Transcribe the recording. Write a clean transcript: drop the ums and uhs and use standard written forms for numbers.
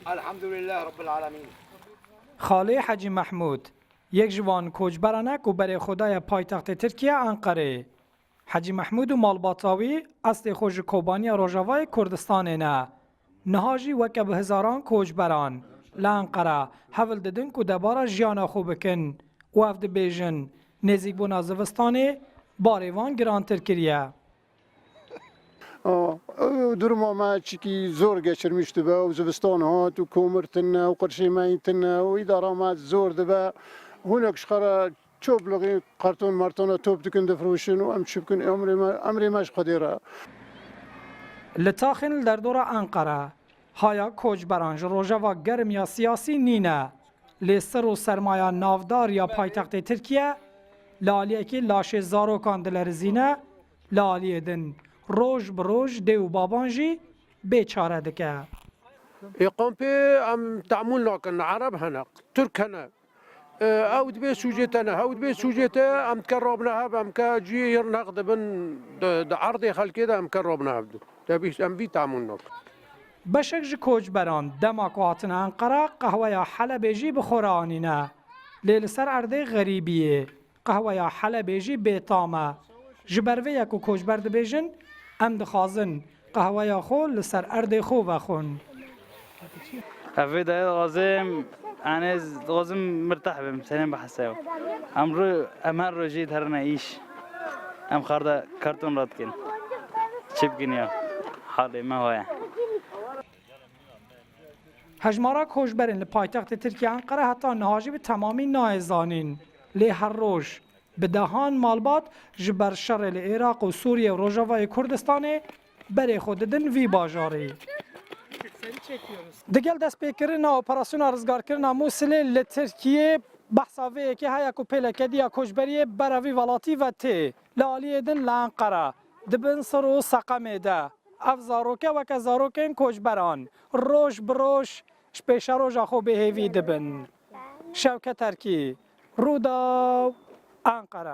الحمد لله رب العالمین. خاله حاجی محمود یک جوان کوچبرانک و برای خدای پایتخت ترکیه انقره. حاجی محمود و مالباتاوی اصل خوش کوبانی روژاوای کردستان نه. نهاجی وکه به هزاران کوچبران لانقره حول ددن که دبارا جیانا خوب بکن و افد بیجن نزیک بو نازوستانه باریوان گران ترکیه. درما ما چیکی زور geçirmişti be و زمستان هات و کومرتنا و قرشیمایتنا و ادارات زور دبا هناك شخرا چوبلغی قرطون مرتونا توپ دکن دفروشن و ام شبکن امری ماش قدیره. لطاخن در دور انقره هایا کوچبران روژاوا گرم یا سیاسی نینه لسر و سرمایه نافدار یا پایتخت ترکیه لالیه که لاشه زارو کاندلر زینه لالیه دن روز بروز دیو بابانجی بیچاره دکه. يقوم بي ام تعمل لكن عرب هنا ترك هنا او دبي سوجيتنا او دبي سوجيتا ام تكربناها ام كاجي نقد بن عرضي خل كده ام كربناها تبي ام بي تعمل لك بشک جی کوچبران دماکواتن انقره قهوه یا حلب جی بخورانینه لیل سر ارده غریبیه قهوه یا حلب جی بیتامه جبروه یکو کوچبر دبیجن ام دخازن قهوه یا خو لسر ارده خو وخون. افيد غازم انا غازم مرتاح بمسلم بحساو امر روجيت هرنا ايش ام خارده كرتون راتكن شبكن يا حالي ما هو هجمارا کوچبرین لپایتخت ترکیه انقره حتی نهاجی به تمامی نایزانین لی هر روز به دهان مالبات جبر شر عراق و سوریه و روژاوای کردستانه بری خود دن وی باجاری. دگل دست پیکرین اپراسیون رزگار کردن موسلی لترکیه بحثاوی که هیا کو پلکدی کوچبری براوی ولاتی و تی لالی دن لانقره دبن سر و سقم ده افزاروکه و کزاروکن کوچبران روش بروش شپیش روش خو بهوی دبن شوکه ترکی رودا انقره.